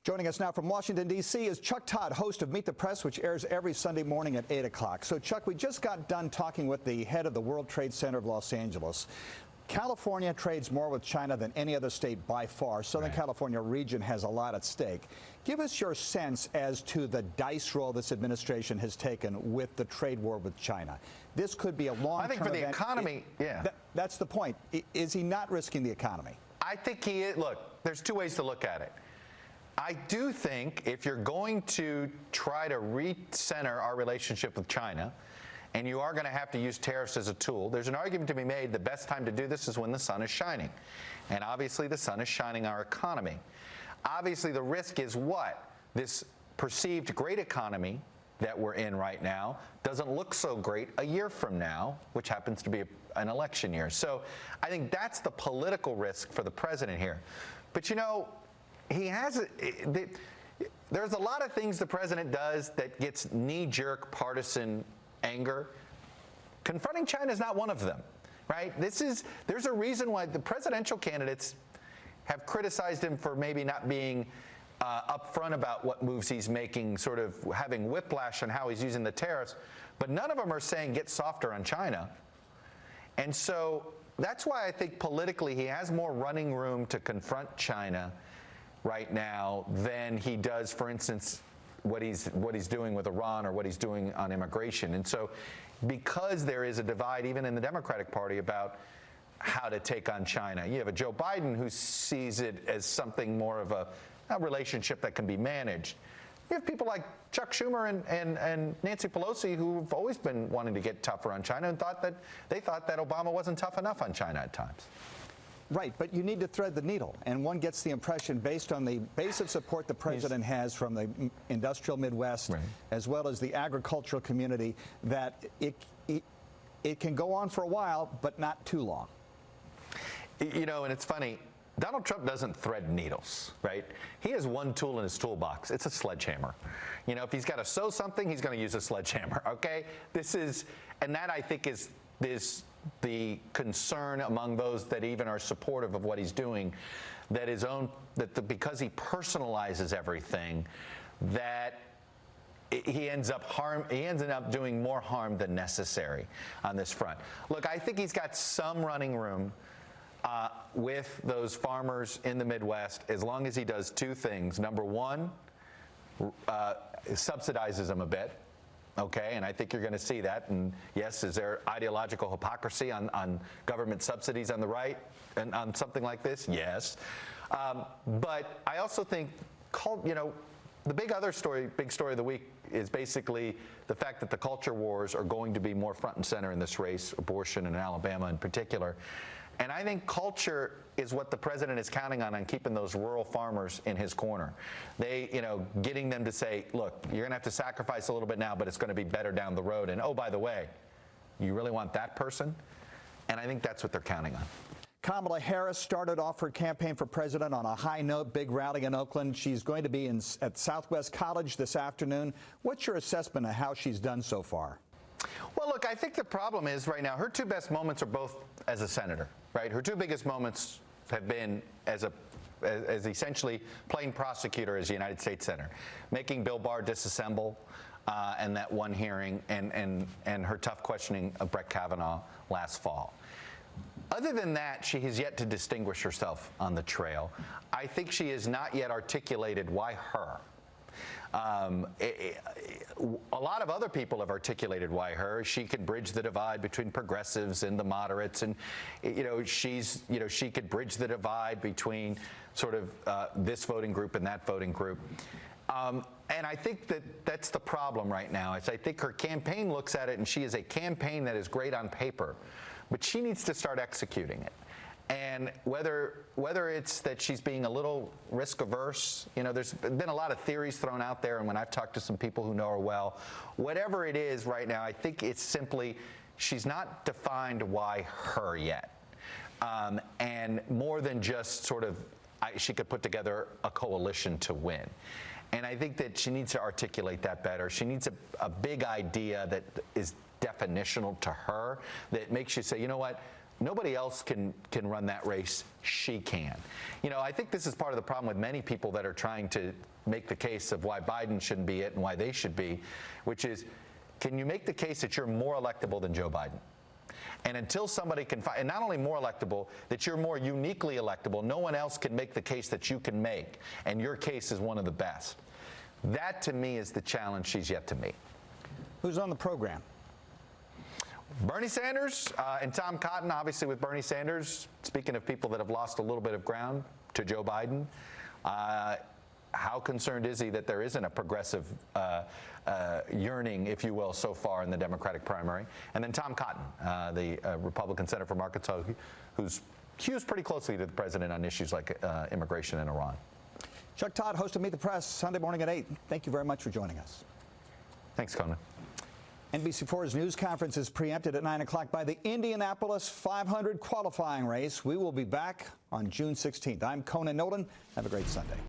Joining us now from Washington, D.C. is Chuck Todd, host of Meet the Press, which airs every Sunday morning at 8 o'clock. So, Chuck, we just got done talking with the head of the World Trade Center of Los Angeles. California trades more with China than any other state by far. Southern California region has a lot at stake. Give us your sense as to the dice roll this administration has taken with the trade war with China. This could be a long-term event. I think for the economy, that's the point. Is he not risking the economy? I think he is. Look, there's two ways to look at it. I do think if you're going to try to recenter our relationship with China, and you are going to have to use tariffs as a tool, there's an argument to be made the best time to do this is when the sun is shining. And obviously the sun is shining our economy. Obviously the risk is what? This perceived great economy that we're in right now doesn't look so great a year from now, which happens to be an election year. So I think that's the political risk for the president here. But you know, there's a lot of things the president does that gets knee-jerk partisan anger. Confronting China is not one of them, right? There's a reason why the presidential candidates have criticized him for maybe not being upfront about what moves he's making, sort of having whiplash on how he's using the tariffs, but none of them are saying get softer on China. And so that's why I think politically he has more running room to confront China right now than he does, for instance, what he's doing with Iran or what he's doing on immigration. And so because there is a divide even in the Democratic Party about how to take on China, you have a Joe Biden who sees it as something more of a relationship that can be managed. You have people like Chuck Schumer and Nancy Pelosi who've always been wanting to get tougher on China and thought that Obama wasn't tough enough on China at times. Right, but you need to thread the needle, and one gets the impression, based on the base of support the president has from the industrial Midwest, as well as the agricultural community, that it can go on for a while, but not too long. You know, and it's funny, Donald Trump doesn't thread needles, right? He has one tool in his toolbox. It's a sledgehammer. You know, if he's got to sew something, he's going to use a sledgehammer, okay? And that I think is the concern among those that even are supportive of what he's doing, because he personalizes everything, that he ends up doing more harm than necessary on this front. Look, I think he's got some running room with those farmers in the Midwest, as long as he does two things. Number one, subsidizes them a bit. Okay, and I think you're going to see that. And yes, is there ideological hypocrisy on government subsidies on the right and on something like this? Yes. But I also think, the big story of the week is basically the fact that the culture wars are going to be more front and center in this race, abortion in Alabama in particular. And I think culture is what the president is counting on keeping those rural farmers in his corner. Getting them to say, look, you're going to have to sacrifice a little bit now, but it's going to be better down the road. And, oh, by the way, you really want that person? And I think that's what they're counting on. Kamala Harris started off her campaign for president on a high note, big rally in Oakland. She's going to be at Southwest College this afternoon. What's your assessment of how she's done so far? Well, look, I think the problem is right now her two best moments are both as a senator, right? Her two biggest moments have been as essentially playing prosecutor as a United States senator, making Bill Barr disassemble and that one hearing and her tough questioning of Brett Kavanaugh last fall. Other than that, she has yet to distinguish herself on the trail. I think she has not yet articulated why her. A lot of other people have articulated why her. She can bridge the divide between progressives and the moderates, and she could bridge the divide between sort of this voting group and that voting group. And I think that's the problem right now. I think her campaign looks at it, and she is a campaign that is great on paper, but she needs to start executing it. And whether it's that she's being a little risk averse, there's been a lot of theories thrown out there, and when I've talked to some people who know her well, whatever it is right now, I think it's simply she's not defined why her yet. And more than just sort of she could put together a coalition to win. And I think that she needs to articulate that better. She needs a big idea that is definitional to her, that makes you say, you know what, Nobody else can run that race. She can. You know, I think this is part of the problem with many people that are trying to make the case of why Biden shouldn't be it and why they should be, which is, can you make the case that you're more electable than Joe Biden? And until somebody can find, and not only more electable, that you're more uniquely electable, no one else can make the case that you can make, and your case is one of the best. That, to me, is the challenge she's yet to meet. Who's on the program? Bernie Sanders and Tom Cotton, obviously with Bernie Sanders, speaking of people that have lost a little bit of ground to Joe Biden, how concerned is he that there isn't a progressive yearning, if you will, so far in the Democratic primary? And then Tom Cotton, the Republican senator from Arkansas, who's cues pretty closely to the president on issues like immigration and Iran. Chuck Todd, host of Meet the Press, Sunday morning at 8. Thank you very much for joining us. Thanks, Conan. NBC4's news conference is preempted at 9 o'clock by the Indianapolis 500 qualifying race. We will be back on June 16th. I'm Conan Nolan. Have a great Sunday.